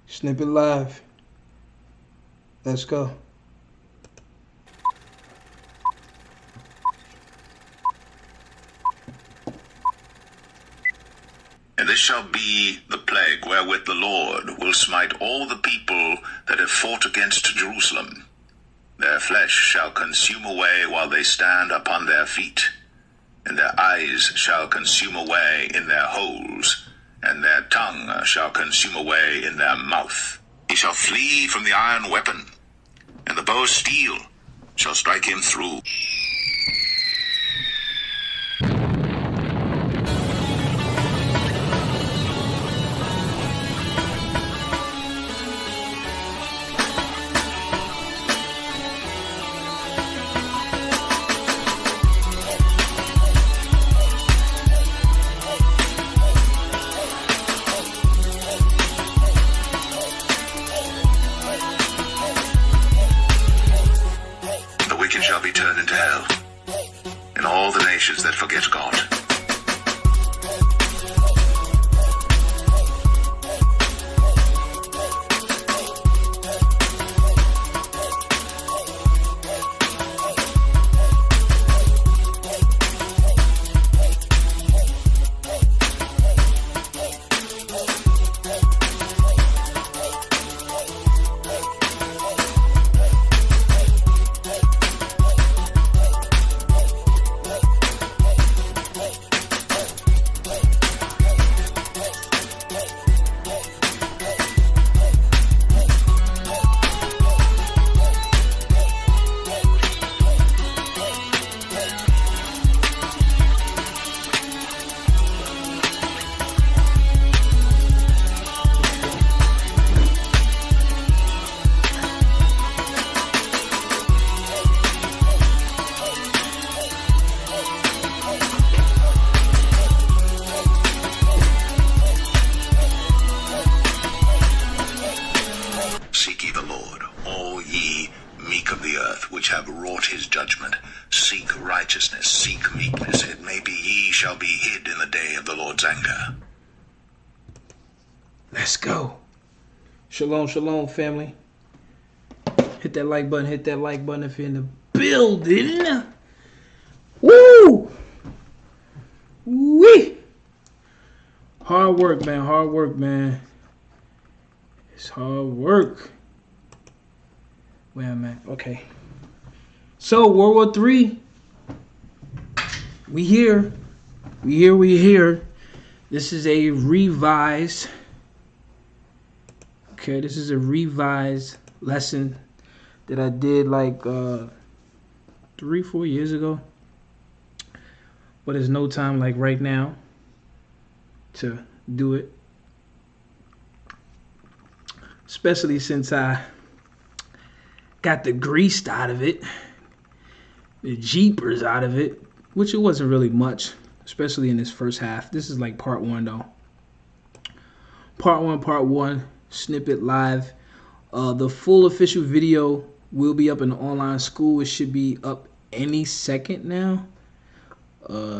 Snippet live. Let's go. And this shall be the plague wherewith the Lord will smite all the people that have fought against Jerusalem. Their flesh shall consume away while they stand upon their feet, and their eyes shall consume away in their holes, and their tongue shall consume away in their mouth. He shall flee from the iron weapon, and the bow of steel shall strike him through. Shall be turned into hell, and all the nations that forget God. Seek ye the Lord, all ye meek of the earth, which have wrought his judgment. Seek righteousness, seek meekness. It may be ye shall be hid in the day of the Lord's anger. Let's go. Shalom, shalom, family. Hit that like button. Hit that like button if you're in the building. Woo! Wee! Hard work, man. Hard work, man. It's hard work. Where am I? Okay. So, World War III. We here. We here. This is a revised. Okay, this is a revised lesson that I did like 3-4 years ago. But there's no time like right now to do it. Especially since I got the greased out of it, the jeepers out of it, which it wasn't really much, especially in this first half. This is like part one though. Part one, Snippet live. The full official video will be up in the online school. It should be up any second now.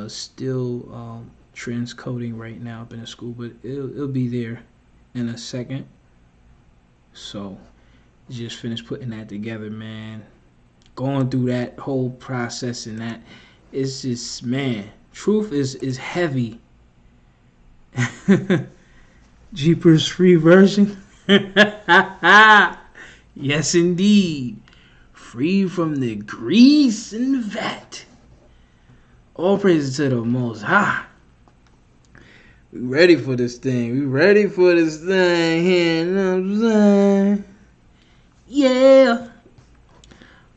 Still transcoding right now up in the school, but it'll be there in a second. So just finished putting that together, man. Going through that whole process and that, it's just, man, truth is heavy. Jeepers free version. Yes indeed. Free from the grease and vat. All praises to the Most High. We ready for this thing. We ready for this thing here. You know what I'm saying? Yeah.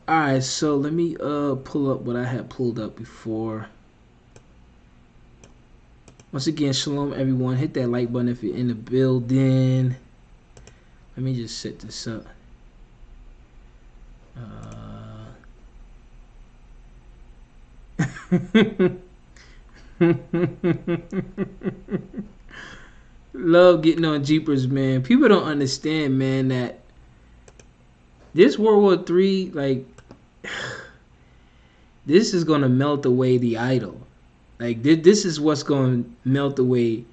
Alright, so let me pull up what I had pulled up before. Once again, shalom everyone. Hit that like button if you're in the building. Let me just set this up. Love getting on Jeepers, man. People don't understand, man, that this World War III, like, this is gonna melt away the idol. Like, this is what's gonna melt away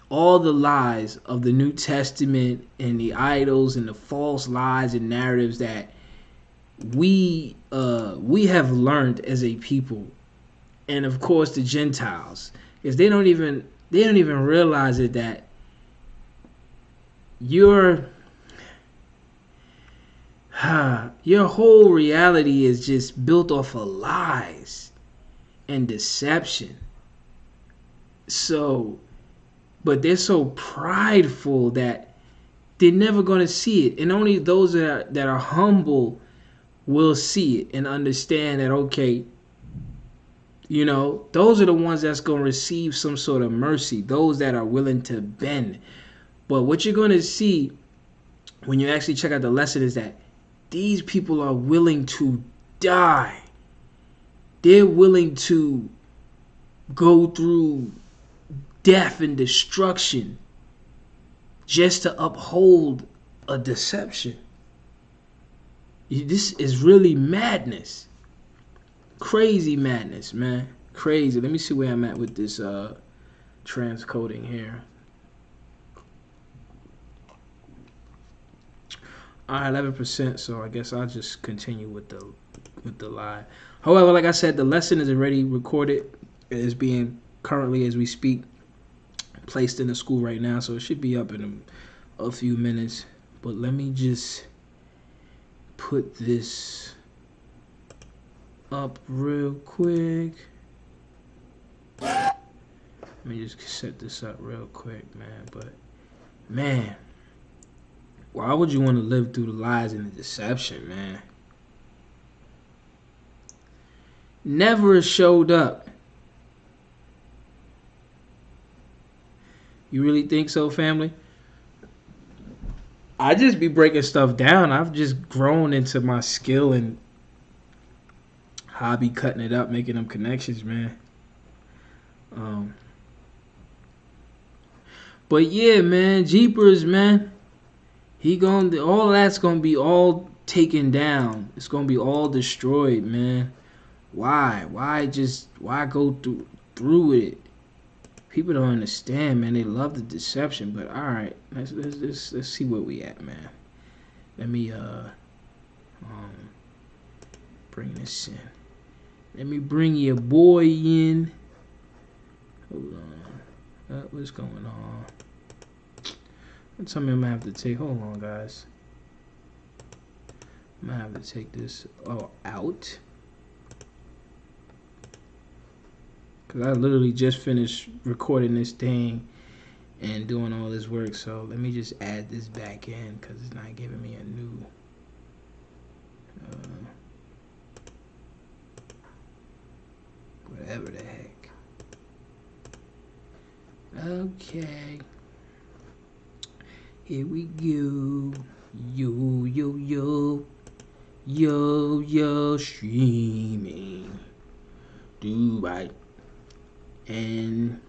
all the lies of the New Testament and the idols and the false lies and narratives that we have learned as a people, and of course the Gentiles, is they don't even realize it, that your whole reality is just built off of lies and deception. So, but they're so prideful that they're never going to see it, and only those that are humble will see it and understand that, okay, you know, those are the ones that's going to receive some sort of mercy, those that are willing to bend. But what you're going to see when you actually check out the lesson is that these people are willing to die. They're willing to go through death and destruction just to uphold a deception. This is really madness. Crazy madness, man. Crazy. Let me see where I'm at with this transcoding here. Alright, 11%, so I guess I'll just continue with the lie. However, like I said, the lesson is already recorded. It is being currently, as we speak, placed in the school right now, so it should be up in a few minutes. But let me just put this up real quick. Let me just set this up real quick, man. But man, why would you want to live through the lies and the deception, man? Never showed up. You really think so, family? I just be breaking stuff down. I've just grown into my skill and how I be cutting it up, making them connections, man. But yeah, man, Jeepers, man. All that's gonna be all taken down. It's gonna be all destroyed, man. Why? Why go through it? People don't understand, man. They love the deception, but all right, let's see where we at, man. Let me bring this in. Let me bring your boy in. Hold on. What's going on? Tell me I'm gonna have to take. Hold on, guys. I'm gonna have to take this out. Because I literally just finished recording this thing and doing all this work. So let me just add this back in because it's not giving me a new. Whatever the heck. Okay. Here we go. Yo, streaming. Dubai. And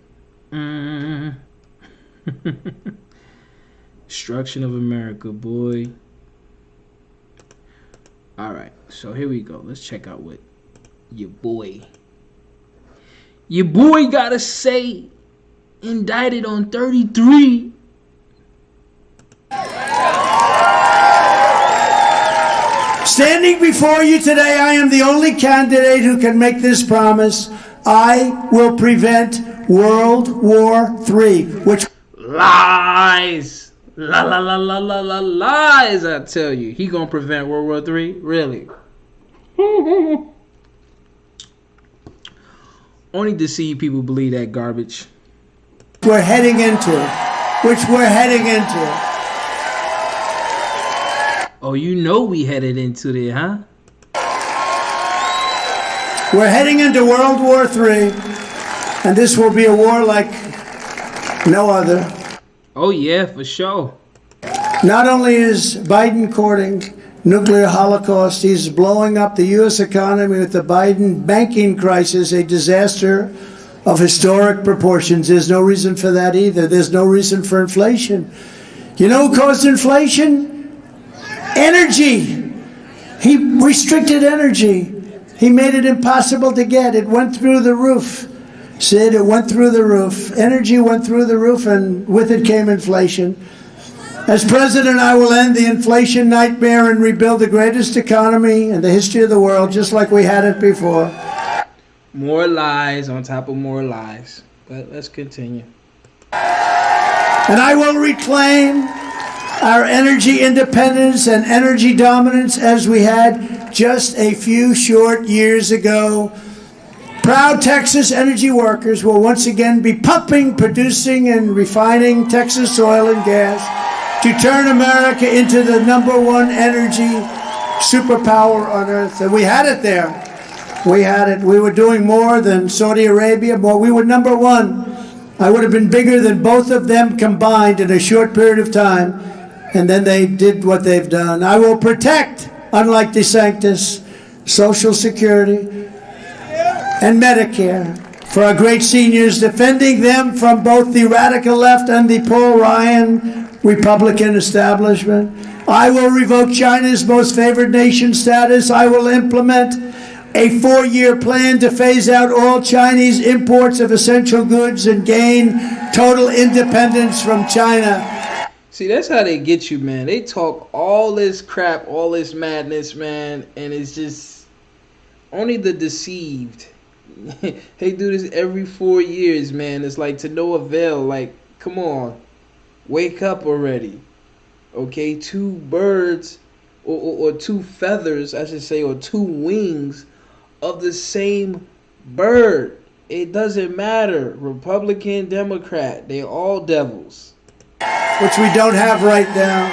destruction of America, boy. Alright, so here we go. Let's check out what your boy gotta say. Indicted on 33. Standing before you today, I am the only candidate who can make this promise. I will prevent World War III, which... Lies! Lies, I tell you. He gonna prevent World War III? Really? Only to see people believe that garbage. We're heading into. Oh, you know we headed into there, huh? We're heading into World War III, and this will be a war like no other. Oh, yeah, for sure. Not only is Biden courting nuclear holocaust, he's blowing up the U.S. economy with the Biden banking crisis, a disaster of historic proportions. There's no reason for that either. There's no reason for inflation. You know who caused inflation? Energy. He restricted energy. He made it impossible to get. It went through the roof. Sid, it went through the roof. Energy went through the roof, and with it came inflation. As president, I will end the inflation nightmare and rebuild the greatest economy in the history of the world, just like we had it before. More lies on top of more lies. But let's continue. And I will reclaim our energy independence and energy dominance as we had just a few short years ago. Proud Texas energy workers will once again be pumping, producing, and refining Texas oil and gas to turn America into the #1 energy superpower on earth. And we had it there. We had it. We were doing more than Saudi Arabia. More. We were #1. I would have been bigger than both of them combined in a short period of time. And then they did what they've done. I will protect, unlike DeSantis, Social Security and Medicare for our great seniors, defending them from both the radical left and the Paul Ryan Republican establishment. I will revoke China's most favored nation status. I will implement a 4-year plan to phase out all Chinese imports of essential goods and gain total independence from China. See, that's how they get you, man. They talk all this crap, all this madness, man, and it's just only the deceived. They do this every 4 years, man. It's like to no avail. Like, come on, wake up already. Okay, 2 birds or 2 feathers, I should say, or 2 wings of the same bird. It doesn't matter. Republican, Democrat, they all devils. Which we don't have right now.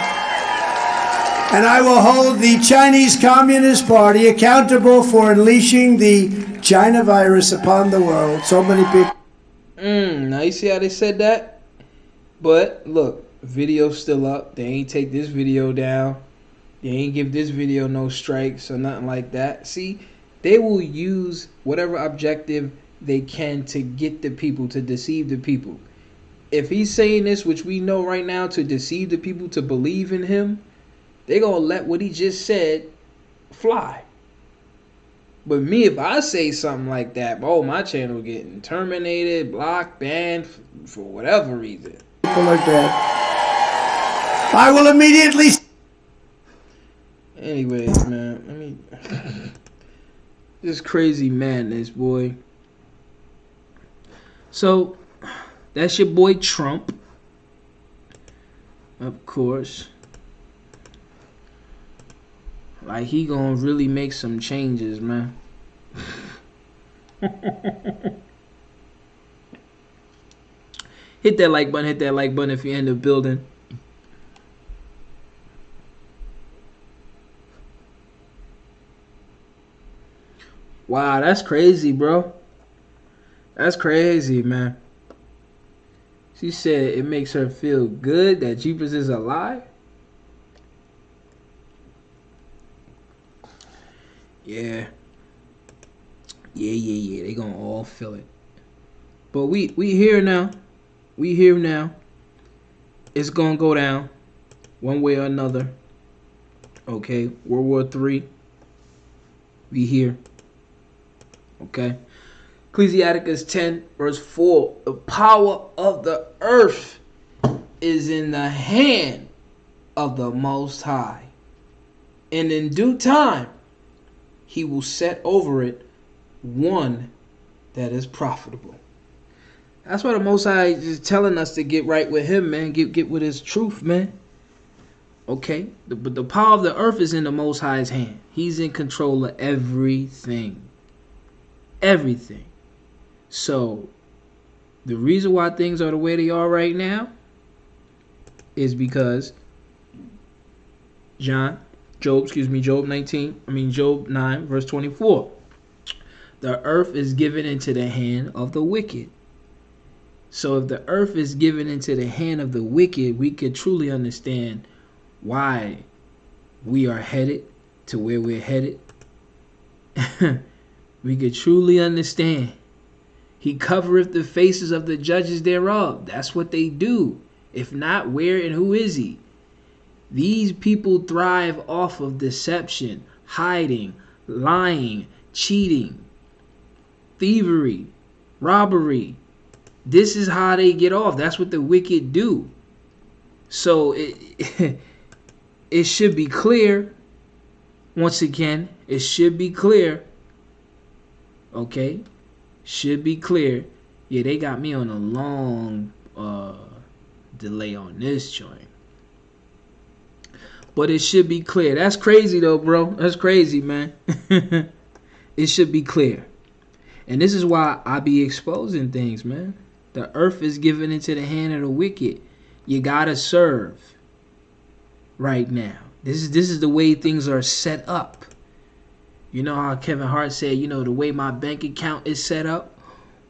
And I will hold the Chinese Communist Party accountable for unleashing the China virus upon the world. So many people. Now you see how they said that? But look, video's still up. They ain't take this video down. They ain't give this video no strikes or nothing like that. See, they will use whatever objective they can to get the people, to deceive the people. If he's saying this, which we know right now, to deceive the people to believe in him, they're going to let what he just said fly. But me, if I say something like that, oh, my channel getting terminated, blocked, banned, for whatever reason. People like that. I will immediately. Anyways, man, I mean, this crazy madness, boy. So, that's your boy Trump, of course. Like, he gonna really make some changes, man. Hit that like button, if you're in the building. Wow, that's crazy, bro. That's crazy, man. She said it makes her feel good that Jeepers is alive. Yeah. Yeah. They gonna all feel it. But we here now. We here now. It's gonna go down one way or another. Okay. World War III. We here. Okay. Ecclesiastes 10 verse 4. The power of the earth is in the hand of the Most High. And in due time, he will set over it one that is profitable. That's why the Most High is telling us to get right with him, man. Get with his truth, man. Okay? But the power of the earth is in the Most High's hand. He's in control of everything. Everything. So, the reason why things are the way they are right now is because Job 9 verse 24. The earth is given into the hand of the wicked. So if the earth is given into the hand of the wicked, we could truly understand why we are headed to where we're headed. We could truly understand. He covereth the faces of the judges thereof. That's what they do. If not, where and who is he? These people thrive off of deception, hiding, lying, cheating, thievery. robbery. This is how they get off. That's what the wicked do. So it should be clear. Once again, it should be clear. Okay? Should be clear. Yeah, they got me on a long delay on this joint. But it should be clear. That's crazy though, bro. That's crazy, man. It should be clear. And this is why I be exposing things, man. The earth is given into the hand of the wicked. You gotta serve right now. This is the way things are set up. You know how Kevin Hart said, you know, the way my bank account is set up?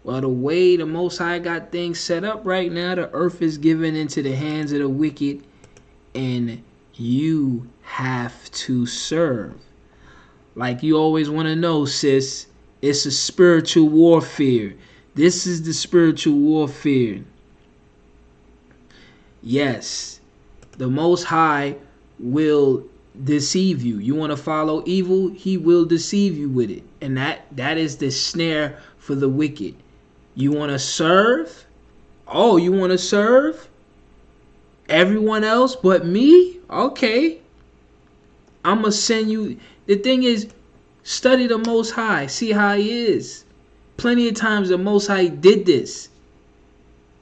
Well, the way the Most High got things set up right now, the earth is given into the hands of the wicked, and you have to serve. Like you always want to know, sis, it's a spiritual warfare. This is the spiritual warfare. Yes, the Most High will deceive you. You want to follow evil, he will deceive you with it. And that is the snare for the wicked. You want to serve? Oh, you want to serve? Everyone else but me? Okay. I'm going to send you. The thing is, study the Most High. See how he is. Plenty of times the Most High did this.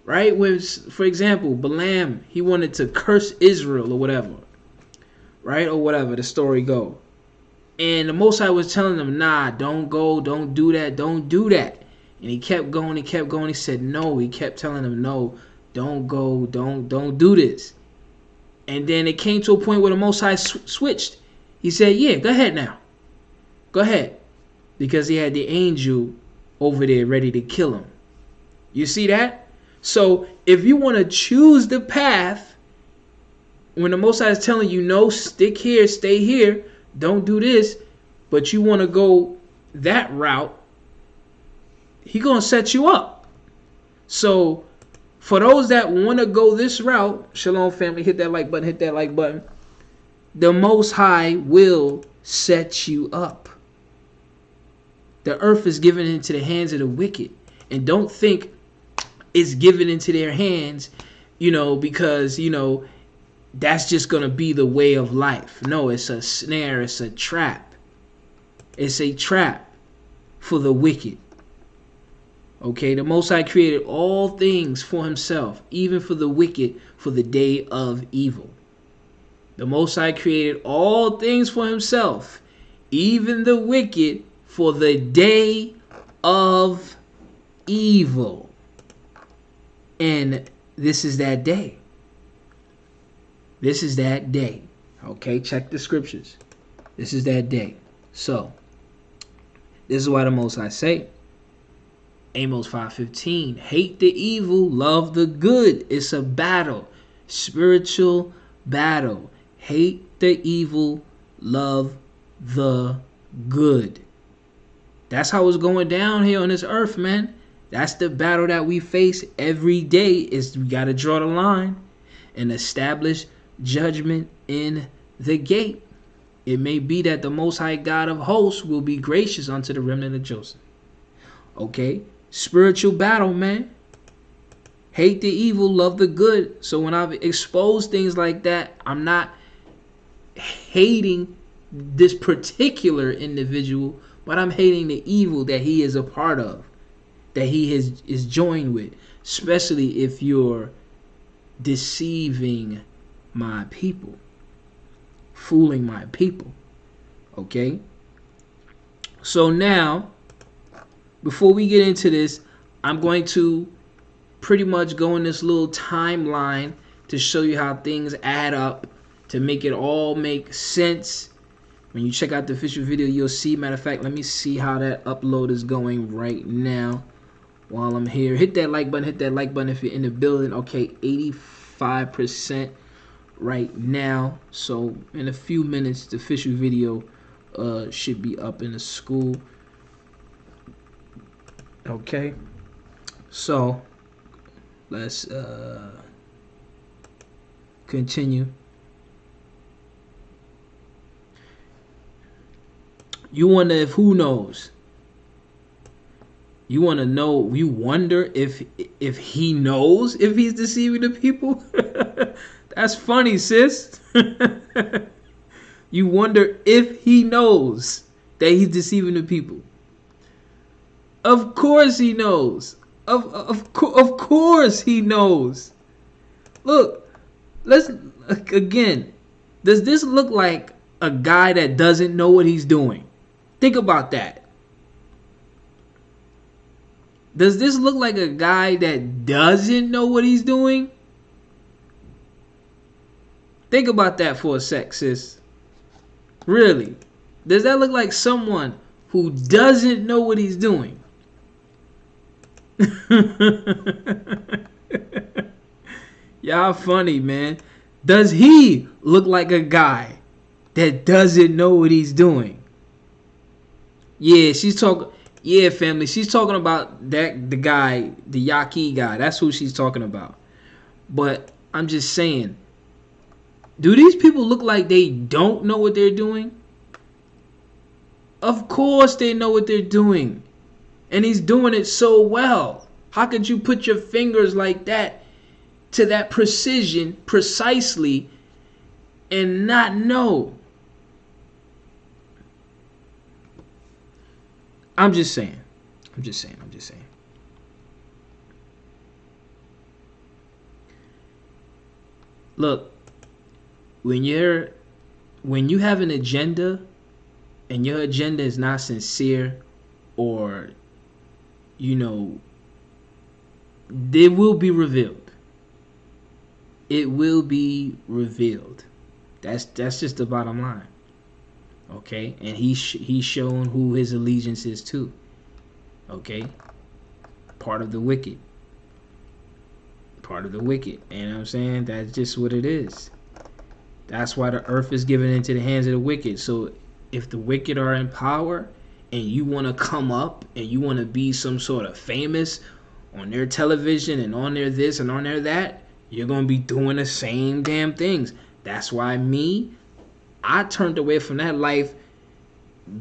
Right? When, for example, Balaam, he wanted to curse Israel or whatever. Right? Or whatever the story go. And the Most High was telling them, nah, don't go, don't do that, don't do that. And he kept going, he kept going. He said no. He kept telling them, no, don't go, don't do this. And then it came to a point where the Most High switched. He said, yeah, go ahead now. Go ahead. Because he had the angel over there ready to kill him. You see that? So if you want to choose the path, when the Most High is telling you, no, stick here, stay here, don't do this, but you want to go that route, he going to set you up. So for those that want to go this route, Shalom family, hit that like button, hit that like button. The Most High will set you up. The earth is given into the hands of the wicked. And don't think it's given into their hands, you know, because, you know, that's just going to be the way of life. No, it's a snare. It's a trap. It's a trap for the wicked. Okay, the Most High created all things for himself, even for the wicked, for the day of evil. The Most High created all things for himself, even the wicked, for the day of evil. And this is that day. This is that day. Okay, check the scriptures. This is that day. So, this is why the Most High say, Amos 5:15, hate the evil, love the good. It's a battle. Spiritual battle. Hate the evil, love the good. That's how it's going down here on this earth, man. That's the battle that we face every day. Is we got to draw the line and establish judgment in the gate. It may be that the Most High God of hosts will be gracious unto the remnant of Joseph. Okay? Spiritual battle, man. Hate the evil, love the good. So when I've exposed things like that, I'm not hating this particular individual, but I'm hating the evil that he is a part of, that he is joined with, especially if you're deceiving my people, fooling my people. Okay? So now, before we get into this, I'm going to pretty much go in this little timeline to show you how things add up, to make it all make sense. When you check out the official video, you'll see. Matter of fact, let me see how that upload is going right now while I'm here. Hit that like button. Hit that like button if you're in the building. Okay, 85% right now. So in a few minutes, the official video should be up in the school. Okay, so let's continue. You wonder if who knows? You want to know, you wonder if he knows if he's deceiving the people? That's funny, sis. You wonder if he knows that he's deceiving the people. Of course he knows. Of course he knows. Look, let's again. Does this look like a guy that doesn't know what he's doing? Think about that. Does this look like a guy that doesn't know what he's doing? Think about that for a sec, sis. Really? Does that look like someone who doesn't know what he's doing? Y'all funny, man. Does he look like a guy that doesn't know what he's doing? Yeah, she's talking. Yeah, family. She's talking about the guy, the Yaqui guy. That's who she's talking about. But I'm just saying, do these people look like they don't know what they're doing? Of course they know what they're doing. And he's doing it so well. How could you put your fingers like that to that precision, precisely, and not know? I'm just saying. Look, when you have an agenda and your agenda is not sincere, or it will be revealed. It will be revealed. That's just the bottom line. Okay, and he's shown who his allegiance is to. Okay, part of the wicked. You know what I'm saying? That's just what it is. That's why the earth is given into the hands of the wicked. So if the wicked are in power and you want to come up and you want to be some sort of famous on their television and on their this and on their that, you're going to be doing the same damn things. That's why I turned away from that life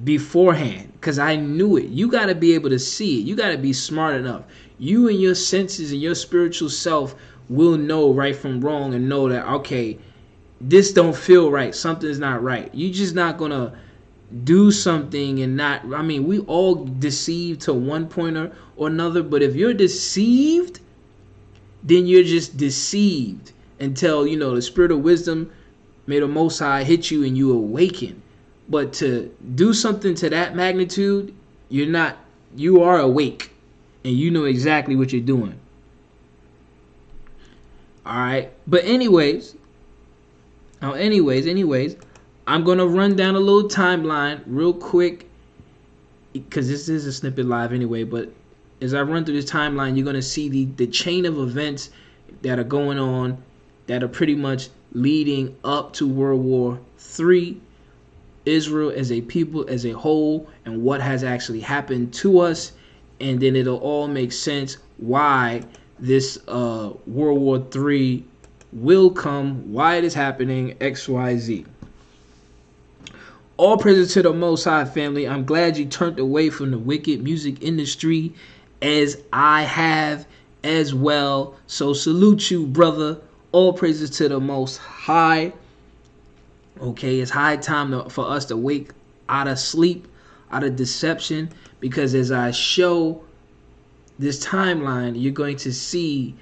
beforehand, because I knew it. You got to be able to see it. You got to be smart enough. You and your senses and your spiritual self will know right from wrong and know that, okay, this don't feel right. Something's not right. You're just not going to do something and not, we all deceived to one point or another, but if you're deceived, then you're just deceived until, the spirit of wisdom, may the Most High hit you and you awaken. But to do something to that magnitude, you are awake and you know exactly what you're doing. All right. But anyways, I'm going to run down a little timeline real quick, because this is a snippet live anyway. But as I run through this timeline, you're going to see the chain of events that are going on that are pretty much leading up to World War III, Israel as a people, as a whole, and what has actually happened to us. And then it'll all make sense why this World War III will come, why it is happening, XYZ. All praises to the Most High, family. I'm glad you turned away from the wicked music industry, as I have as well. So salute you, brother. All praises to the Most High. Okay, it's high time for us to wake out of sleep, out of deception, because as I show this timeline, you're going to see,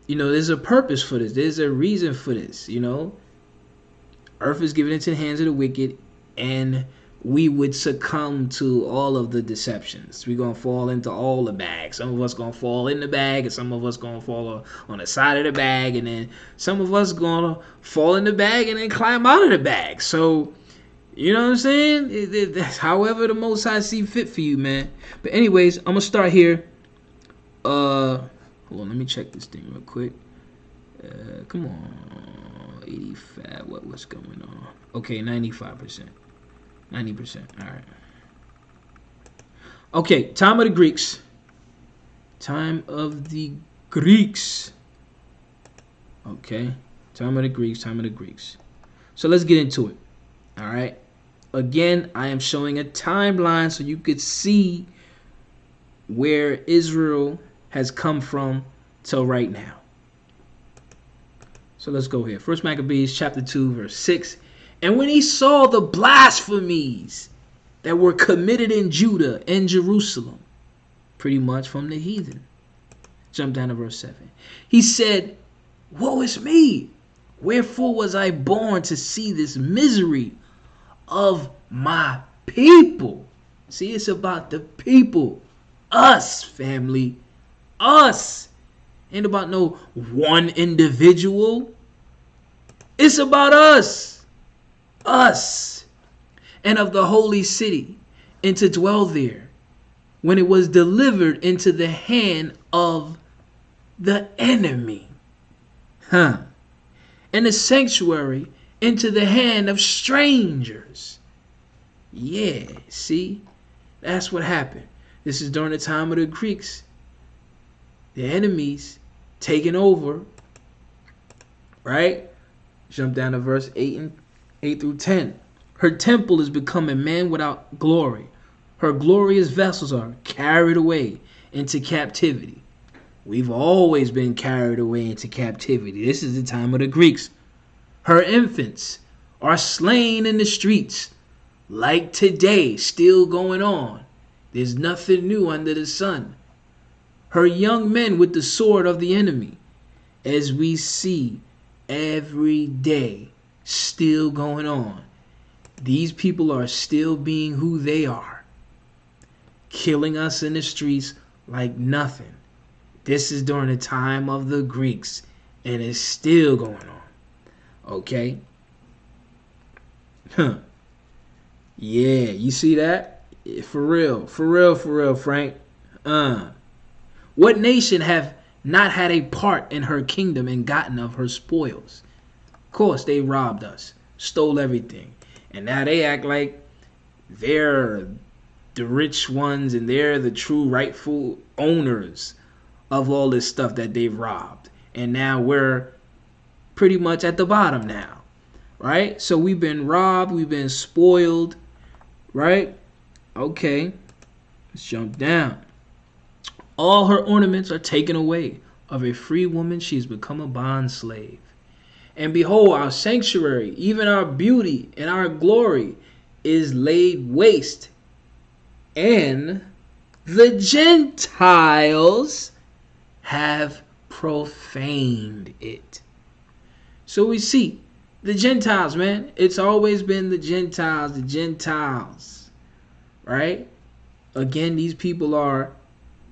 there's a purpose for this. There's a reason for this, Earth is given into the hands of the wicked, and we would succumb to all of the deceptions. We're going to fall into all the bags. Some of us going to fall in the bag, and some of us going to fall on the side of the bag, and then some of us going to fall in the bag and then climb out of the bag. So, you know what I'm saying? That's however the Most High see fit for you, man. But anyways, I'm going to start here. Hold on, let me check this thing real quick. Come on. 85, what's going on? Okay, 95%. 90%. All right. Okay, time of the Greeks. Okay, time of the Greeks. So let's get into it. All right. Again, I am showing a timeline so you could see where Israel has come from till right now. So let's go here. First Maccabees chapter 2 verse 6. And when he saw the blasphemies that were committed in Judah and Jerusalem, pretty much from the heathen. Jump down to verse 7. He said, woe is me! Wherefore was I born to see this misery of my people? See, it's about the people. Us, family. Us. Ain't about no one individual. It's about us. Us. And of the holy city, and to dwell there, when it was delivered into the hand of the enemy. And the sanctuary into the hand of strangers. Yeah, see? That's what happened. This is during the time of the Greeks. The enemies taking over. Right? Jump down to verse 8 through 10. Her temple is become a man without glory. Her glorious vessels are carried away into captivity. We've always been carried away into captivity. This is the time of the Greeks. Her infants are slain in the streets, like today, still going on. There's nothing new under the sun. Her young men with the sword of the enemy, as we see every day, still going on. These people are still being who they are, killing us in the streets like nothing. This is during the time of the Greeks, and it's still going on. Okay? Yeah, you see that? For real, Frank. What nation have not had a part in her kingdom and gotten of her spoils? Of course, they robbed us, stole everything. And now they act like they're the rich ones and they're the true rightful owners of all this stuff that they've robbed. And now we're pretty much at the bottom now, right? So we've been robbed, we've been spoiled, right? Okay, let's jump down. All her ornaments are taken away. Of a free woman she has become a bond slave. And behold, our sanctuary, even our beauty and our glory, is laid waste. And the Gentiles have profaned it. So we see the Gentiles, man. It's always been the Gentiles, right? Again, these people are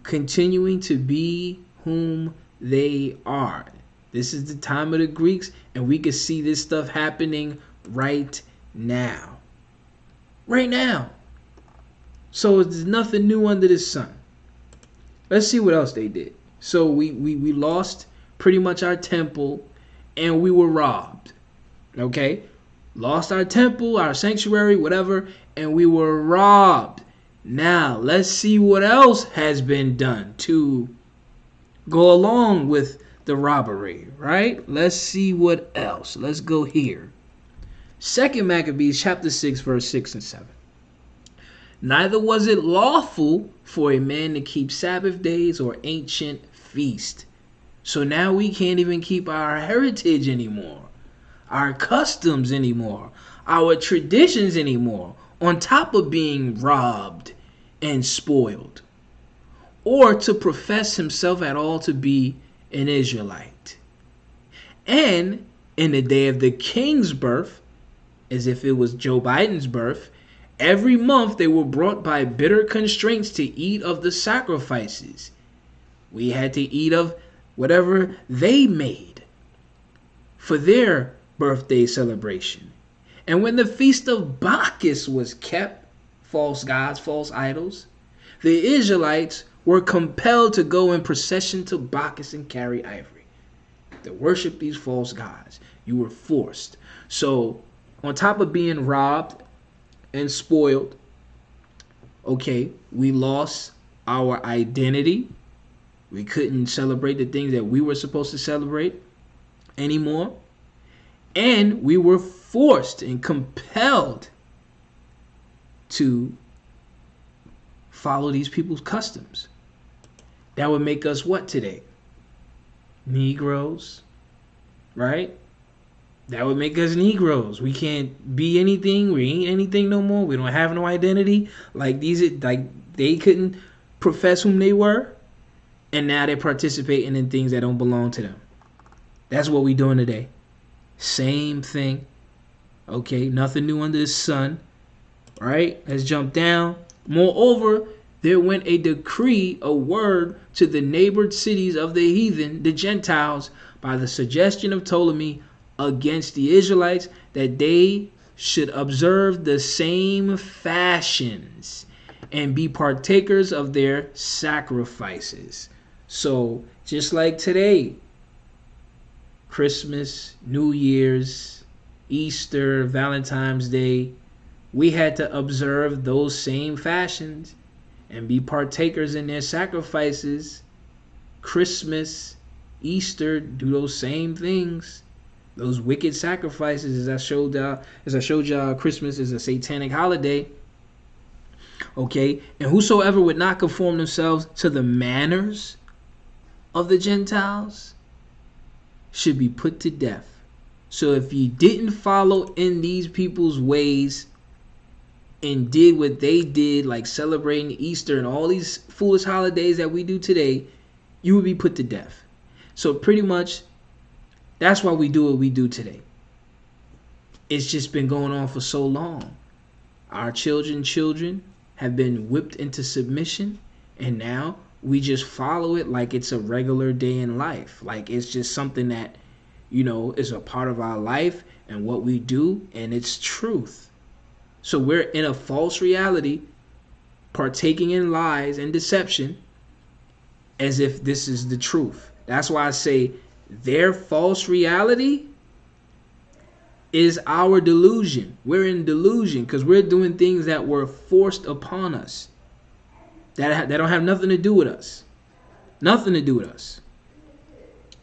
continuing to be whom they are. This is the time of the Greeks, and we can see this stuff happening right now. Right now. So there's nothing new under the sun. Let's see what else they did. So we lost pretty much our temple, and we were robbed. Okay? Lost our temple, our sanctuary, whatever, and we were robbed. Now, let's see what else has been done to go along with the robbery, right? Let's see what else. Let's go here. 2 Maccabees chapter 6, verse 6 and 7. Neither was it lawful for a man to keep Sabbath days or ancient feast. So now we can't even keep our heritage anymore, our customs anymore, our traditions anymore, on top of being robbed and spoiled, or to profess himself at all to be an Israelite. And in the day of the king's birth, as if it was Joe Biden's birth, every month they were brought by bitter constraints to eat of the sacrifices. We had to eat of whatever they made for their birthday celebration. And when the feast of Bacchus was kept, false gods, false idols, the Israelites were compelled to go in procession to Bacchus and carry ivory. To worship these false gods. You were forced. So, on top of being robbed and spoiled, okay, we lost our identity. We couldn't celebrate the things that we were supposed to celebrate anymore. And we were forced and compelled to follow these people's customs. That would make us what today? Negroes, right? That would make us Negroes. We can't be anything. We ain't anything no more. We don't have no identity. Like they couldn't profess whom they were, and now they're participating in things that don't belong to them. That's what we doing today. Same thing. Okay, nothing new under the sun. Right? Let's jump down. Moreover, there went a decree, a word to the neighbored cities of the heathen, the Gentiles, by the suggestion of Ptolemy against the Israelites, that they should observe the same fashions and be partakers of their sacrifices. So, just like today, Christmas, New Year's, Easter, Valentine's Day, we had to observe those same fashions and be partakers in their sacrifices. Christmas, Easter, do those same things. Those wicked sacrifices, as I showed y'all, Christmas is a satanic holiday. Okay, and whosoever would not conform themselves to the manners of the Gentiles should be put to death. So if you didn't follow in these people's ways and did what they did, like celebrating Easter and all these foolish holidays that we do today, you would be put to death. So pretty much, that's why we do what we do today. It's just been going on for so long. Our children have been whipped into submission, and now we just follow it like it's a regular day in life. Like it's just something that, is a part of our life and what we do, and it's truth. So we're in a false reality, partaking in lies and deception as if this is the truth. That's why I say their false reality is our delusion. We're in delusion because we're doing things that were forced upon us. That don't have nothing to do with us. Nothing to do with us.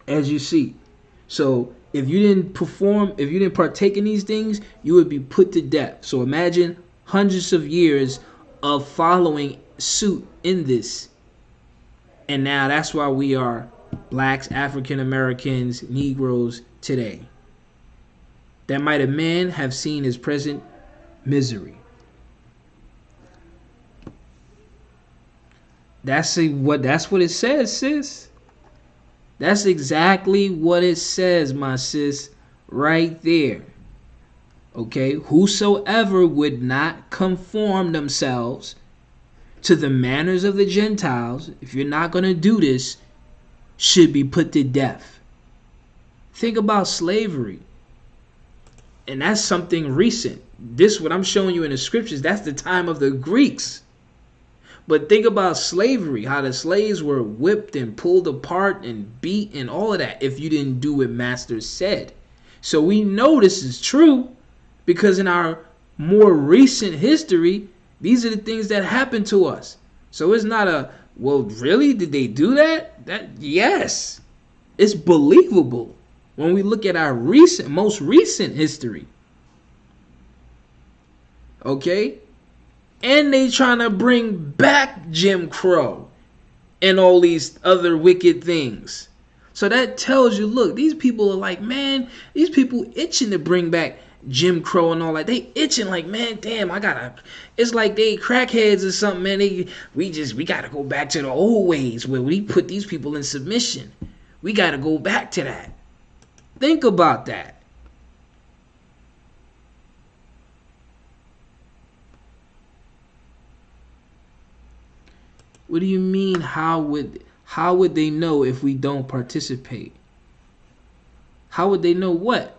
As you see. So if you didn't partake in these things, you would be put to death. So imagine hundreds of years of following suit in this. And now that's why we are blacks, African Americans, Negroes today. That might a man have seen his present misery. That's what it says, sis. That's exactly what it says, my sis, right there. Okay, whosoever would not conform themselves to the manners of the Gentiles, if you're not going to do this, should be put to death. Think about slavery. And that's something recent. This, what I'm showing you in the scriptures, that's the time of the Greeks. But think about slavery, how the slaves were whipped and pulled apart and beat and all of that if you didn't do what master said. So we know this is true because in our more recent history, these are the things that happened to us. So it's not a, well, really? Did they do that? Yes. It's believable when we look at our most recent history. Okay? And they trying to bring back Jim Crow and all these other wicked things. So that tells you, look, these people are like, man, these people itching to bring back Jim Crow and all that. They itching like, man, damn, it's like they crackheads or something, man. We gotta go back to the old ways where we put these people in submission. We gotta go back to that. Think about that. What do you mean? How would they know if we don't participate? How would they know what?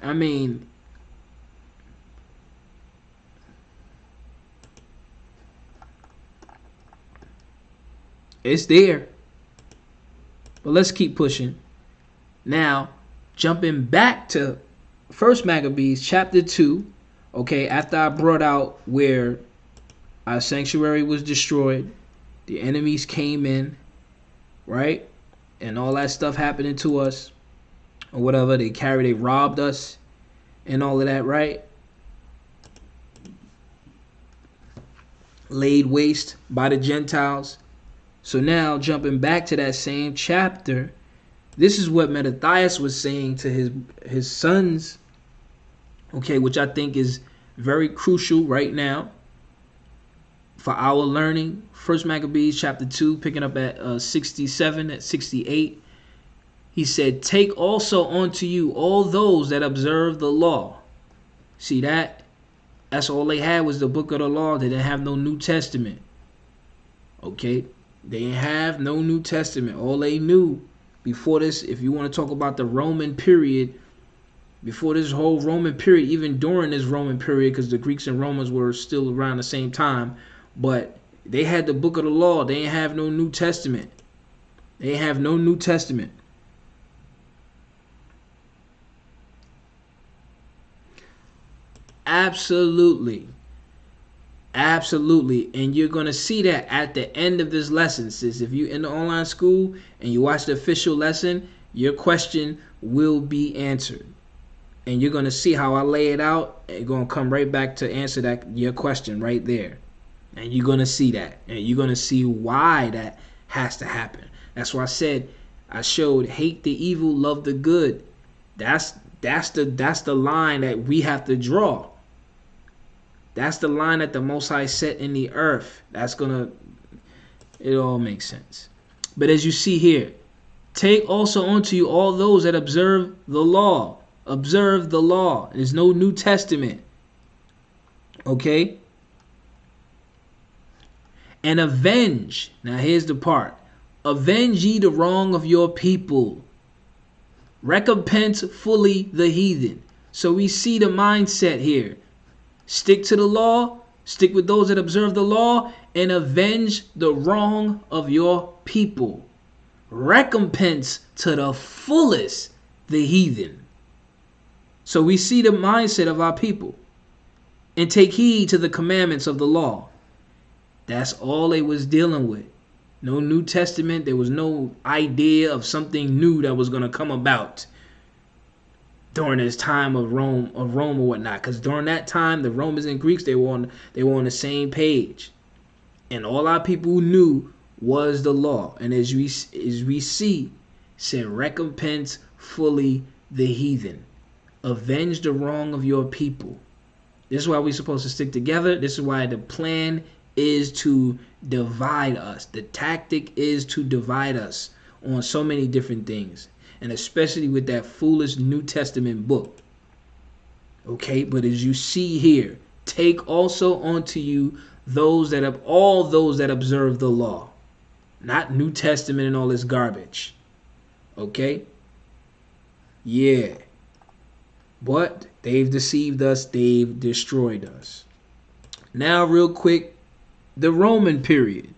I mean, it's there. But let's keep pushing. Now, jumping back to 1 Maccabees chapter 2, okay, after I brought out where our sanctuary was destroyed, the enemies came in, right? And all that stuff happening to us, or whatever, they robbed us. and all of that, right? Laid waste by the Gentiles. So now, jumping back to that same chapter, this is what Mattathias was saying to his sons, okay, which I think is very crucial right now for our learning. First Maccabees chapter 2, picking up at 67, at 68. He said, take also unto you all those that observe the law. See that? That's all they had was the book of the law. They didn't have no New Testament. Okay? They didn't have no New Testament. All they knew before this, if you want to talk about the Roman period, before this whole Roman period, even during this Roman period, because the Greeks and Romans were still around the same time, but they had the book of the law. They didn't have no New Testament. They didn't have no New Testament. Absolutely. Absolutely. And you're going to see that at the end of this lesson. Sis, if you're in the online school and you watch the official lesson, your question will be answered. And you're going to see how I lay it out. And going to come right back to answer your question right there. And you're going to see that. And you're going to see why that has to happen. That's why I showed hate the evil, love the good. That's the line that we have to draw. That's the line that the Most High set in the earth. It all makes sense. But as you see here, take also unto you all those that observe the law. Observe the law. There's no New Testament. Okay? And avenge. Now here's the part. Avenge ye the wrong of your people. Recompense fully the heathen. So we see the mindset here. Stick to the law, stick with those that observe the law, and avenge the wrong of your people. Recompense to the fullest the heathen. So we see the mindset of our people. And take heed to the commandments of the law. That's all they was dealing with. No New Testament. There was no idea of something new that was going to come about during this time of Rome or whatnot, because during that time the Romans and Greeks they were on the same page, and all our people knew was the law. And as we see, said recompense fully the heathen, avenge the wrong of your people. This is why we're supposed to stick together. This is why the plan is to divide us. The tactic is to divide us on so many different things. And especially with that foolish New Testament book. Okay, but as you see here, take also unto you all those that observe the law. Not New Testament and all this garbage. Okay? Yeah. But they've deceived us. They've destroyed us. Now, real quick, the Roman period.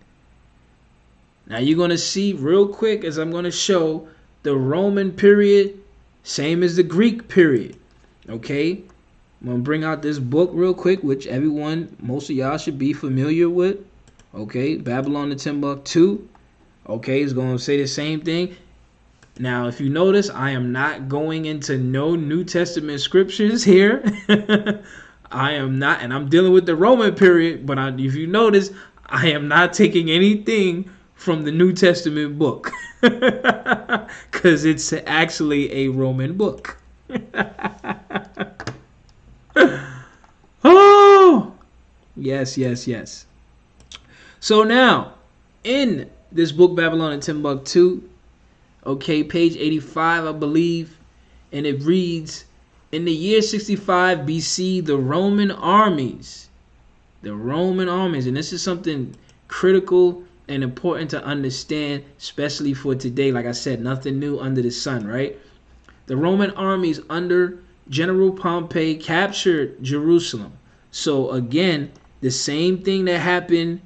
Now, you're going to see real quick as I'm going to show the Roman period, same as the Greek period. Okay? I'm going to bring out this book real quick, which most of y'all should be familiar with. Okay? Babylon to Timbuktu. Okay? It's going to say the same thing. Now, if you notice, I am not going into no New Testament scriptures here. I am not, and I'm dealing with the Roman period, but if you notice, I am not taking anything from the New Testament book. Because it's actually a Roman book. Oh, yes. So now, in this book, Babylon and Timbuktu, okay, page 85, I believe, and it reads, in the year 65 BC, the Roman armies, and this is something critical and important to understand, especially for today. Like I said, nothing new under the sun, right? The Roman armies under General Pompey captured Jerusalem. So again, the same thing that happened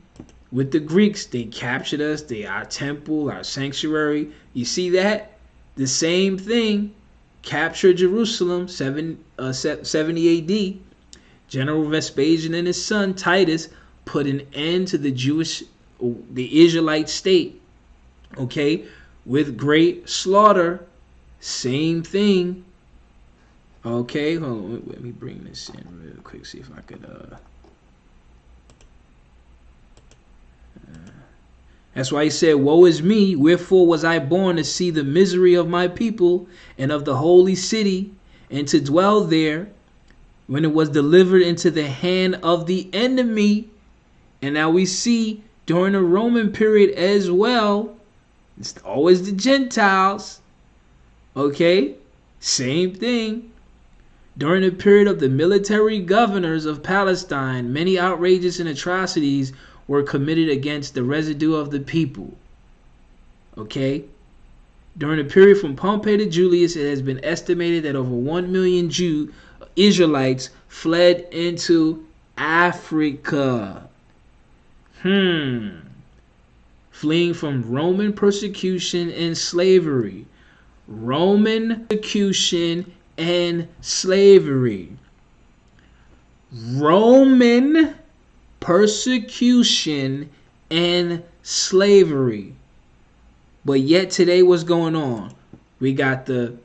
with the Greeks. They captured us, our temple, our sanctuary. You see that? The same thing. Captured Jerusalem, 70 AD. General Vespasian and his son Titus put an end to the Israelite state, okay, with great slaughter. Same thing. Okay, hold on. Let me bring this in real quick. See if I could. That's why he said, "Woe is me! Wherefore was I born to see the misery of my people and of the holy city, and to dwell there, when it was delivered into the hand of the enemy." And now we see during the Roman period as well, it's always the Gentiles. Okay, same thing. During the period of the military governors of Palestine, many outrages and atrocities were committed against the residue of the people. Okay? During the period from Pompey to Julius, it has been estimated that over 1 million Israelites fled into Africa. Fleeing from Roman persecution and slavery. Roman persecution and slavery. Roman persecution and slavery. But yet today, what's going on? We got the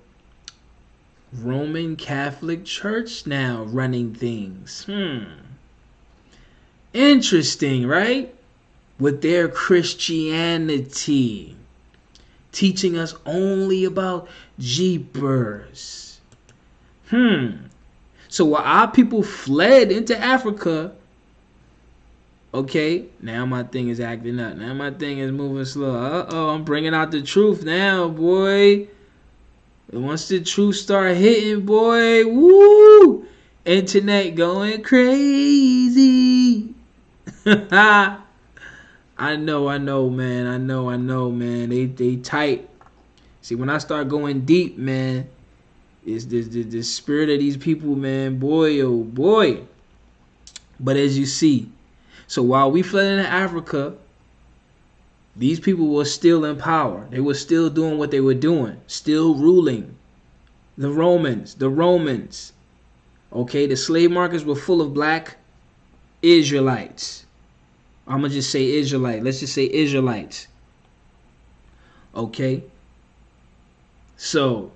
Roman Catholic Church now running things. Interesting, right? With their Christianity, teaching us only about jeepers. So while our people fled into Africa, okay, now my thing is acting up. Now my thing is moving slow. Uh-oh, I'm bringing out the truth now, boy. Once the truth start hitting, boy, woo! Internet going crazy. I know, man. I know, man. They tight. See, when I start going deep, man, it's the spirit of these people, man. Boy, oh boy. But as you see, so while we fled into Africa, these people were still in power. They were still doing what they were doing, still ruling. The Romans. Okay, the slave markets were full of black Israelites. I'm going to just say Israelite. Let's just say Israelites. Okay. So,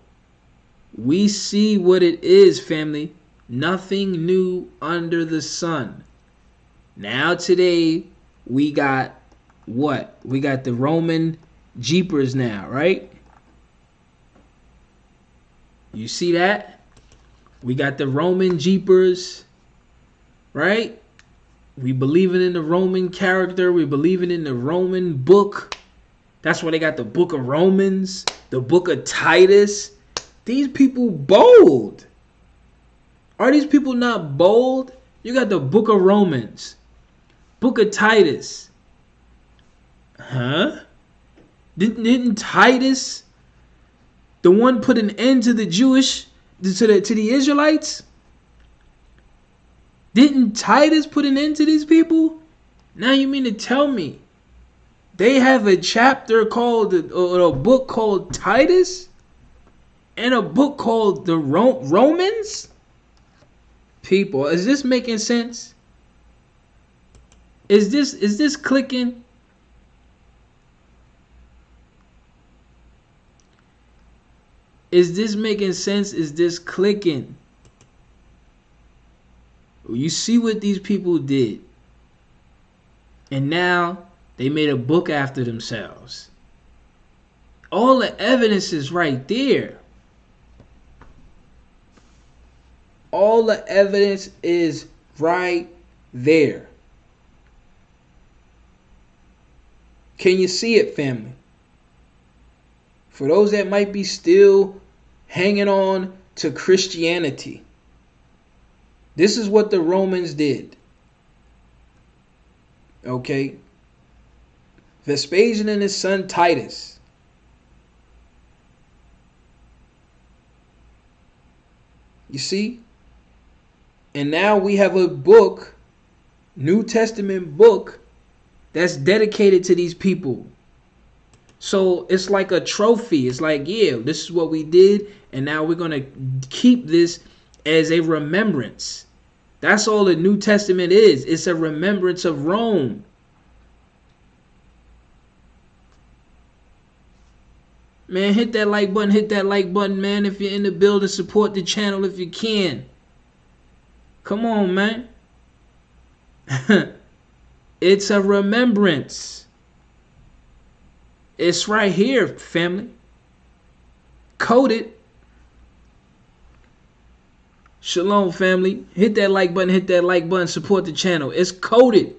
we see what it is, family. Nothing new under the sun. Now today, we got what? We got the Roman jeepers now, right? You see that? We got the Roman jeepers, right? We believing in the Roman character. We believing in the Roman book. That's why they got the book of Romans, the book of Titus. These people bold. Are these people not bold? You got the book of Romans, book of Titus. Didn't Titus, the one, put an end to the Jewish, to the Israelites? Didn't Titus put an end to these people? Now you mean to tell me they have a chapter called, or a book called Titus, and a book called the Romans? People, is this making sense? Is this clicking? Is this making sense? Is this clicking? You see what these people did. And now they made a book after themselves. All the evidence is right there. All the evidence is right there. Can you see it, family? For those that might be still hanging on to Christianity, this is what the Romans did. Okay? Vespasian and his son Titus. You see? And now we have a book, New Testament book, that's dedicated to these people. So it's like a trophy. It's like, yeah, this is what we did, and now we're going to keep this as a remembrance. That's all the New Testament is. It's a remembrance of Rome. Man, hit that like button. Hit that like button, man. If you're in the building, support the channel if you can. Come on, man. It's a remembrance. It's right here, family. Coded. Shalom, family. Hit that like button. Hit that like button. Support the channel. It's coded.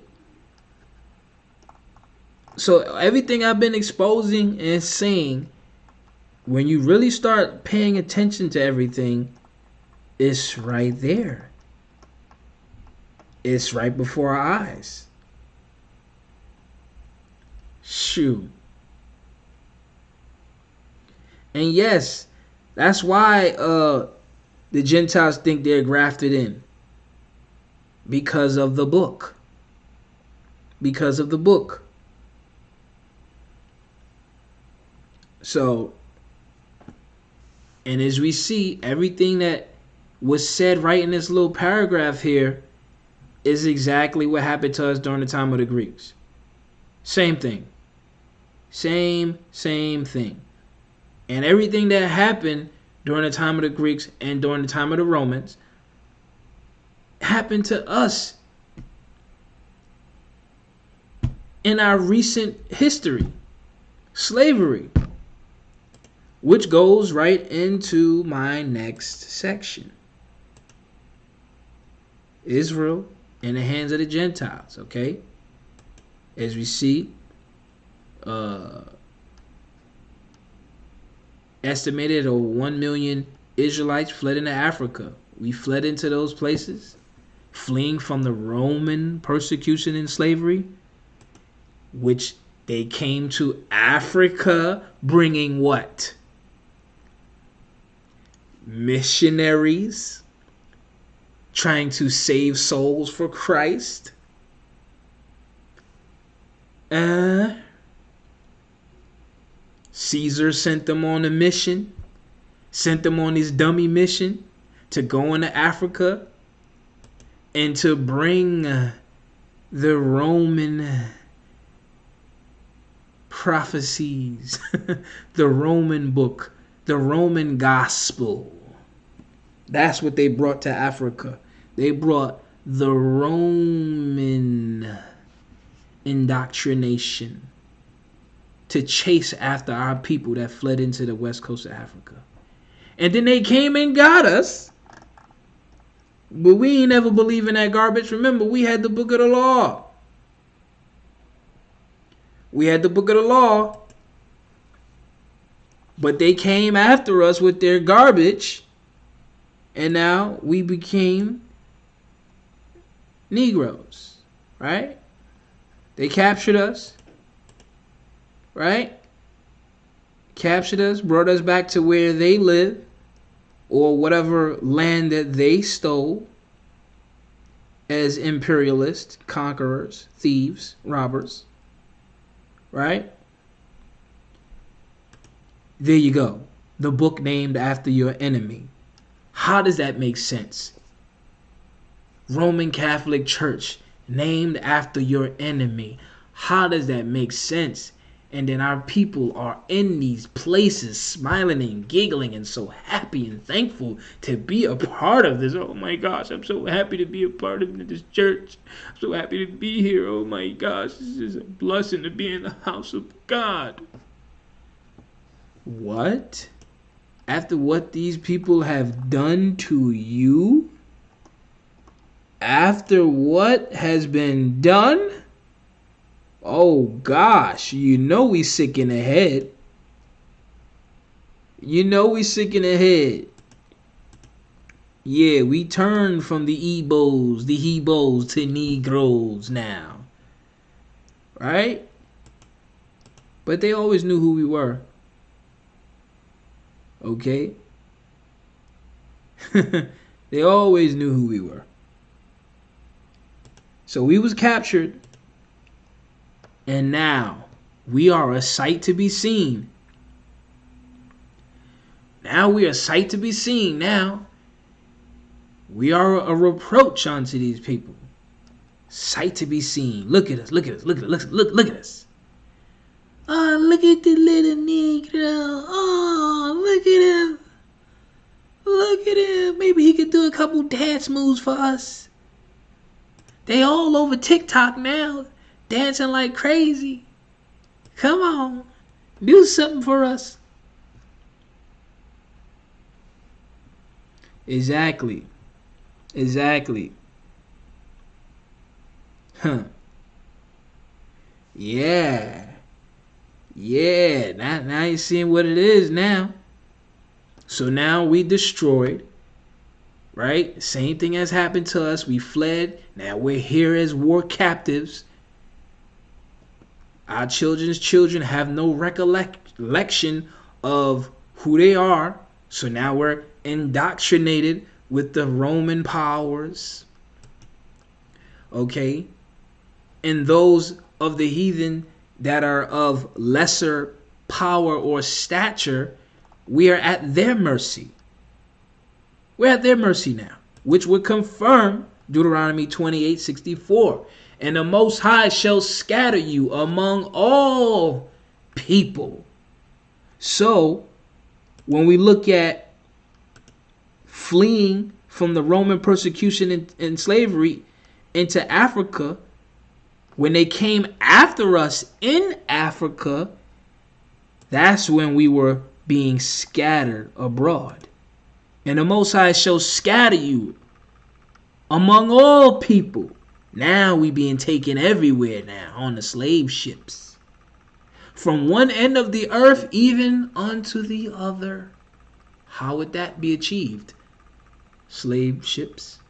So everything I've been exposing and saying, when you really start paying attention to everything, it's right there. It's right before our eyes. Shoot. And yes, that's why the Gentiles think they're grafted in. Because of the book. Because of the book. So, and as we see, everything that was said right in this little paragraph here is exactly what happened to us during the time of the Greeks. Same thing. Same thing. And everything that happened during the time of the Greeks and during the time of the Romans happened to us in our recent history. Slavery. Which goes right into my next section. Israel in the hands of the Gentiles, okay? As we see, estimated over 1 million Israelites fled into Africa. We fled into those places, fleeing from the Roman persecution and slavery, which they came to Africa bringing what? Missionaries trying to save souls for Christ. Caesar sent them on a mission, sent them on this dummy mission to go into Africa and to bring the Roman prophecies, the Roman book, the Roman gospel. That's what they brought to Africa. They brought the Roman indoctrination to chase after our people that fled into the west coast of Africa. And then they came and got us. But we ain't never believe in that garbage. Remember, we had the book of the law. We had the book of the law. But they came after us with their garbage. And now we became Negroes. Right? They captured us. Right? Captured us, brought us back to where they live, or whatever land that they stole as imperialists, conquerors, thieves, robbers. Right? There you go. The book named after your enemy. How does that make sense? Roman Catholic Church named after your enemy. How does that make sense? And then our people are in these places smiling and giggling and so happy and thankful to be a part of this. Oh my gosh, I'm so happy to be a part of this church. I'm so happy to be here. Oh my gosh, this is a blessing to be in the house of God. What? After what these people have done to you? After what has been done? Oh gosh, you know we sick in the head. You know we sick in the head. Yeah, we turned from the Ebos, the Hebos to Negroes now. Right? But they always knew who we were. Okay? They always knew who we were. So we was captured. And now we are a sight to be seen. Now we are a sight to be seen. Now we are a reproach unto these people. Sight to be seen. Look at us. Look at us. Look at us. Look at us. look at the little Negro. Oh, look at him. Look at him. Maybe he could do a couple dance moves for us. They all over TikTok now, dancing like crazy. Come on, do something for us. Exactly. Huh. Yeah. Now you're seeing what it is now. So now we destroyed, right? Same thing has happened to us. We fled. Now we're here as war captives. Our children's children have no recollection of who they are. So now we're indoctrinated with the Roman powers. Okay? And those of the heathen that are of lesser power or stature, we are at their mercy. We're at their mercy now, which would confirm Deuteronomy 28:64. And the Most High shall scatter you among all people. So, when we look at fleeing from the Roman persecution and slavery into Africa, when they came after us in Africa, that's when we were being scattered abroad. And the Most High shall scatter you among all people. Now we being taken everywhere now on the slave ships. From one end of the earth even unto the other. How would that be achieved? Slave ships.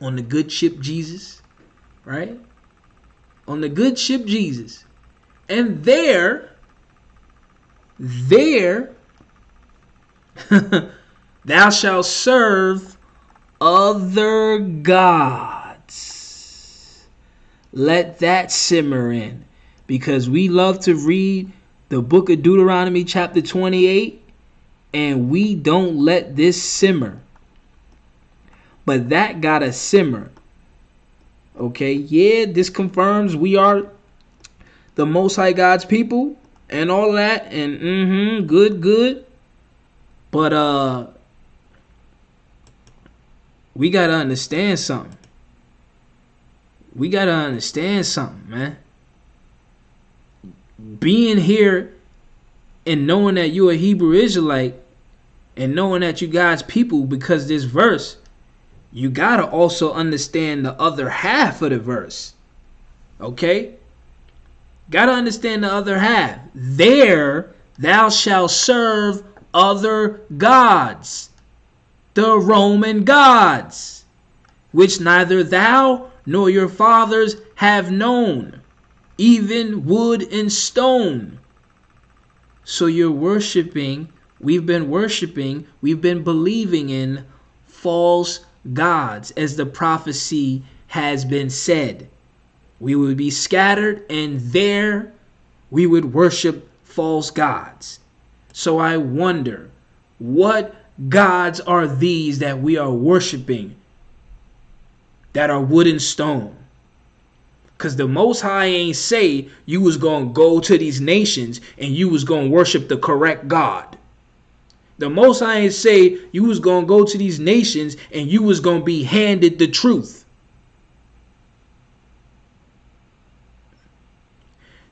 On the good ship Jesus. Right? On the good ship Jesus. And there thou shalt serve other gods. Let that simmer in, because we love to read the book of Deuteronomy chapter 28 and we don't let this simmer. But that gotta simmer. Okay, yeah, this confirms we are the Most High God's people and all of that, and good. But we gotta understand something. Man. Being here and knowing that you're a Hebrew Israelite and knowing that you God's people, because this verse, you gotta also understand the other half of the verse. Okay? Gotta understand the other half. There thou shalt serve other gods, the Roman gods, which neither thou nor your fathers have known, even wood and stone. So you're worshiping, we've been believing in false gods, as the prophecy has been said. We would be scattered, and there we would worship false gods. So I wonder, what gods are these that we are worshiping that are wood and stone? Because the Most High ain't say you was going to go to these nations and you was going to worship the correct God. The Most High ain't say you was going to go to these nations and you was going to be handed the truth.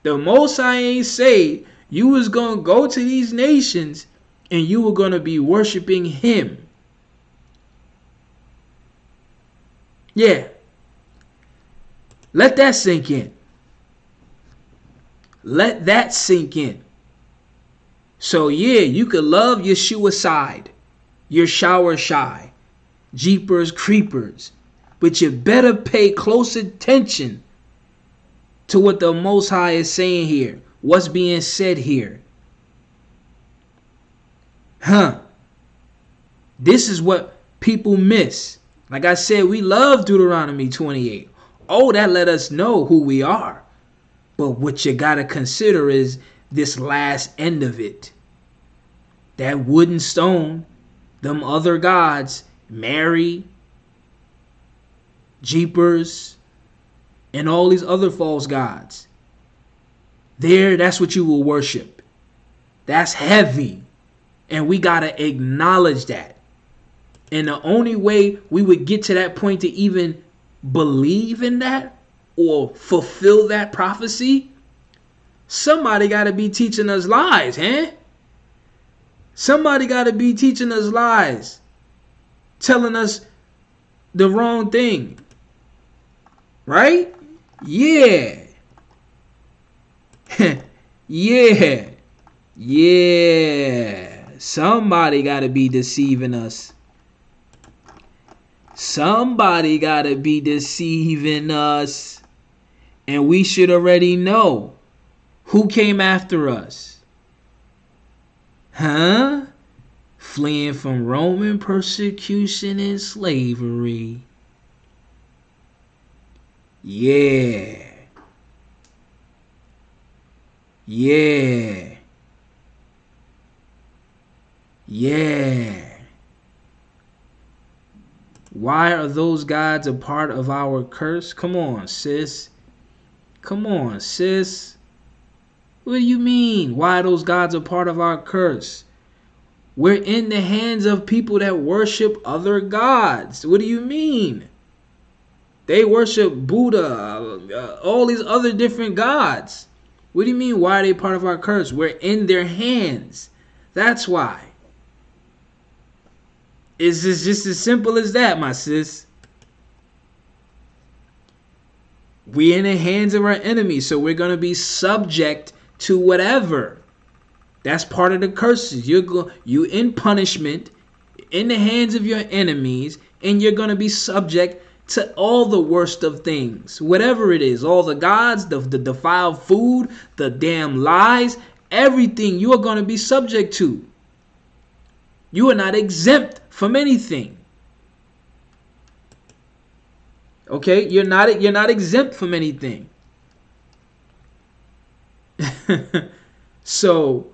The Most High ain't say you was going to go to these nations and you were going to be worshiping him. Yeah. Let that sink in. Let that sink in. So yeah, you could love Yeshua side, your shower shy, jeepers creepers, but you better pay close attention to what the Most High is saying here, what's being said here. This is what people miss. Like I said, we love Deuteronomy 28. Oh, that let us know who we are. But what you got to consider is this last end of it. That wood and stone, them other gods, Mary, Jeepers, and all these other false gods. there, that's what you will worship. That's heavy. And we got to acknowledge that. And the only way we would get to that point to even believe in that or fulfill that prophecy, somebody got to be teaching us lies, huh? Somebody got to be teaching us lies, telling us the wrong thing. Right? Yeah. Yeah. Yeah. Somebody got to be deceiving us. Somebody got to be deceiving us. And we should already know who came after us. Huh? Fleeing from Roman persecution and slavery. Yeah. Yeah. Yeah. Why are those gods a part of our curse? Come on, sis. Come on, sis. What do you mean? Why are those gods a part of our curse? We're in the hands of people that worship other gods. What do you mean? They worship Buddha, all these other different gods. What do you mean, why are they part of our curse? We're in their hands. That's why. It's just as simple as that, my sis. We're in the hands of our enemies, so we're going to be subject to whatever. That's part of the curses. You in punishment, in the hands of your enemies, and you're going to be subject to all the worst of things. Whatever it is, all the gods, the defiled food, the damn lies, everything you are going to be subject to. You are not exempt from anything. Okay? You're not exempt from anything. So,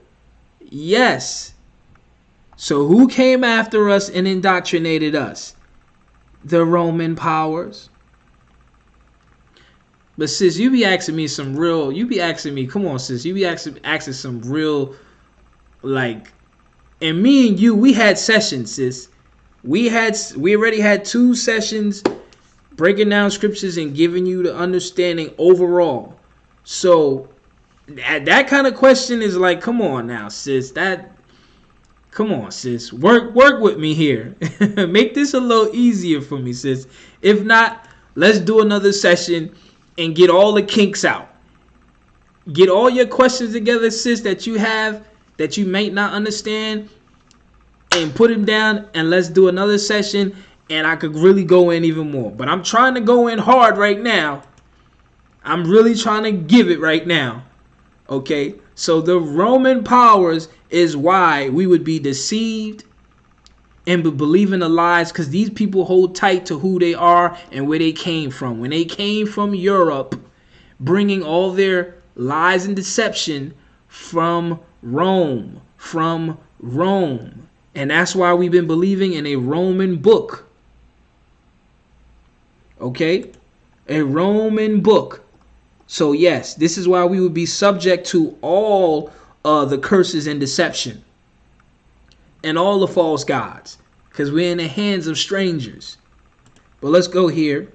yes. So who came after us and indoctrinated us? The Roman powers. But sis, you be asking me, come on sis, you be asking some real, like, and me and you, we had sessions, sis. We already had 2 sessions breaking down scriptures and giving you the understanding overall. So that kind of question is like, come on now, sis. Come on, sis. Work with me here. Make this a little easier for me, sis. If not, let's do another session and get all the kinks out. Get all your questions together, sis, that you have that you might not understand, and put them down, and let's do another session, and I could really go in even more. But I'm trying to go in hard right now. I'm really trying to give it right now. Okay? So the Roman powers is why we would be deceived and believe in the lies, because these people hold tight to who they are and where they came from. When they came from Europe, bringing all their lies and deception from Rome. And that's why we've been believing in a Roman book. Okay? A Roman book. So yes, this is why we would be subject to all the curses and deception and all the false gods, because we're in the hands of strangers. But let's go here.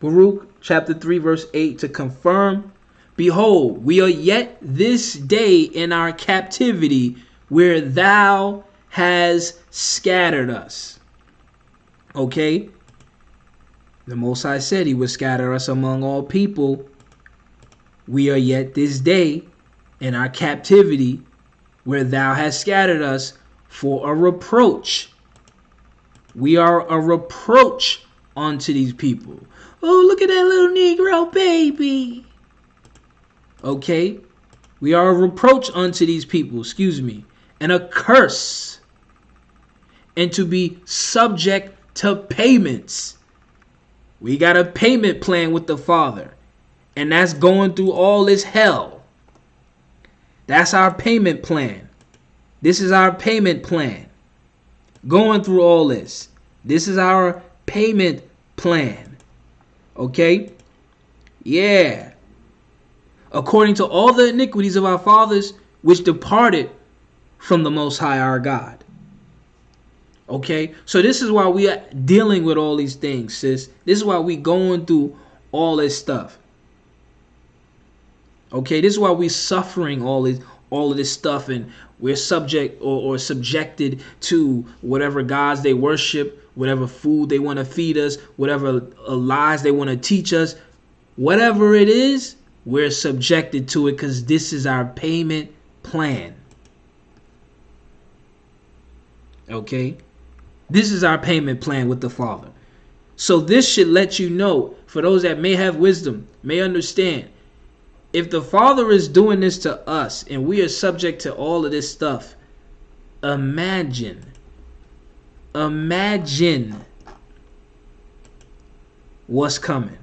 Baruch chapter 3 verse 8 to confirm. Behold, we are yet this day in our captivity, where thou has scattered us. Okay? The Most High said he would scatter us among all people. We are yet this day in our captivity, where thou hast scattered us for a reproach. We are a reproach unto these people. Oh, look at that little Negro baby. Okay? We are a reproach unto these people, and a curse, and to be subject to payments. We got a payment plan with the Father, and that's going through all this hell. That's our payment plan. This is our payment plan. Going through all this. This is our payment plan. Okay? Yeah. according to all the iniquities of our fathers, which departed from the Most High our God. Okay, so this is why we are dealing with all these things, sis. This is why we going through all this stuff. Okay, this is why we suffering all of this stuff, and we're subject or subjected to whatever gods they worship, whatever food they want to feed us, whatever lies they want to teach us, whatever it is, we're subjected to it because this is our payment plan. Okay, this is our payment plan with the Father. So this should let you know, for those that may have wisdom, may understand, if the Father is doing this to us and we are subject to all of this stuff, imagine what's coming.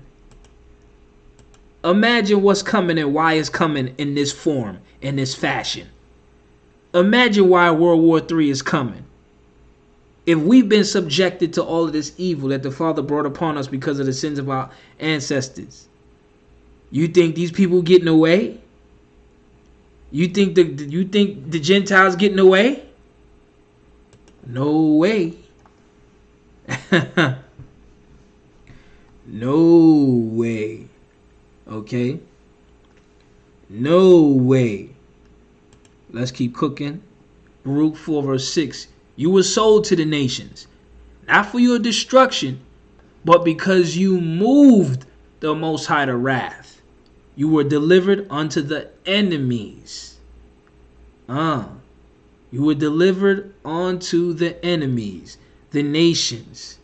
Imagine what's coming and why it's coming in this form, in this fashion. Imagine why World War III is coming. If we've been subjected to all of this evil that the Father brought upon us because of the sins of our ancestors, you think these people getting away? You think the Gentiles getting away? No way. No way. Okay? No way. Let's keep cooking. Baruch 4 verse 6. You were sold to the nations, not for your destruction, but because you moved the Most High to wrath. You were delivered unto the enemies. You were delivered unto the enemies, the nations.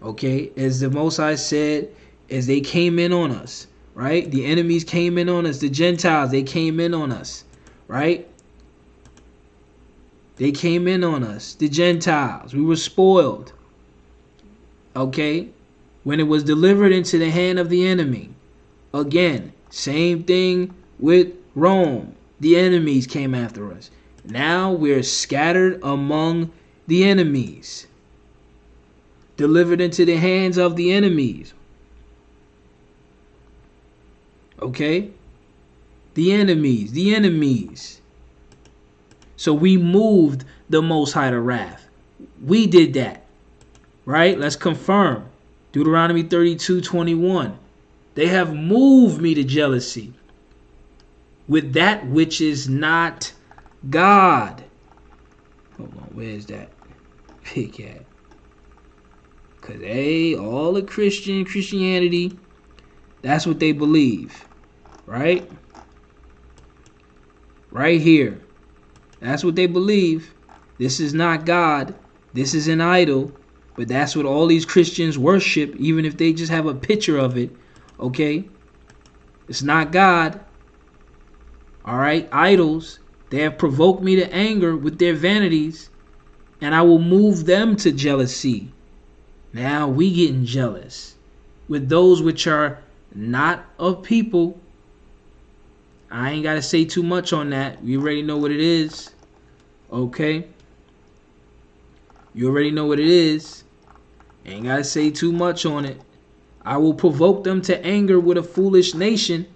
Okay, as the Most High said, as they came in on us, right? The enemies came in on us. The Gentiles, they came in on us, right? They came in on us. The Gentiles, we were spoiled. Okay, when it was delivered into the hand of the enemy. Again, same thing with Rome. The enemies came after us. Now we're scattered among the enemies, delivered into the hands of the enemies. Okay? The enemies. So we moved the Most High to wrath. We did that. Right? Let's confirm. Deuteronomy 32:21. They have moved me to jealousy with that which is not God. Hold on, where's that pick at? Because all the Christianity, that's what they believe. Right? Right here. That's what they believe. This is not God. This is an idol. But that's what all these Christians worship, even if they just have a picture of it. Okay? It's not God. Alright? Idols. They have provoked me to anger with their vanities, and I will move them to jealousy. Now we getting jealous with those which are not of people. I ain't got to say too much on that. You already know what it is. Okay? You already know what it is. Ain't got to say too much on it. I will provoke them to anger with a foolish nation.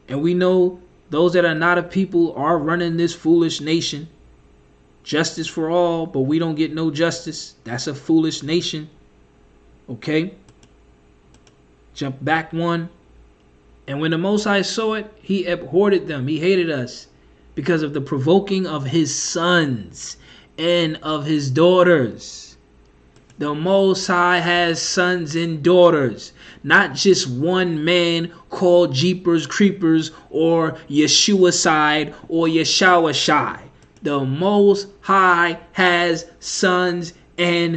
And we know those that are not a people are running this foolish nation. Justice for all, but we don't get no justice. That's a foolish nation. Okay? Jump back one. And when the Most High saw it, he abhorred them. He hated us because of the provoking of his sons and of his daughters. The Most High has sons and daughters, not just one man called Jeepers Creepers or Yeshua Side or Yeshua Shai. The Most High has sons and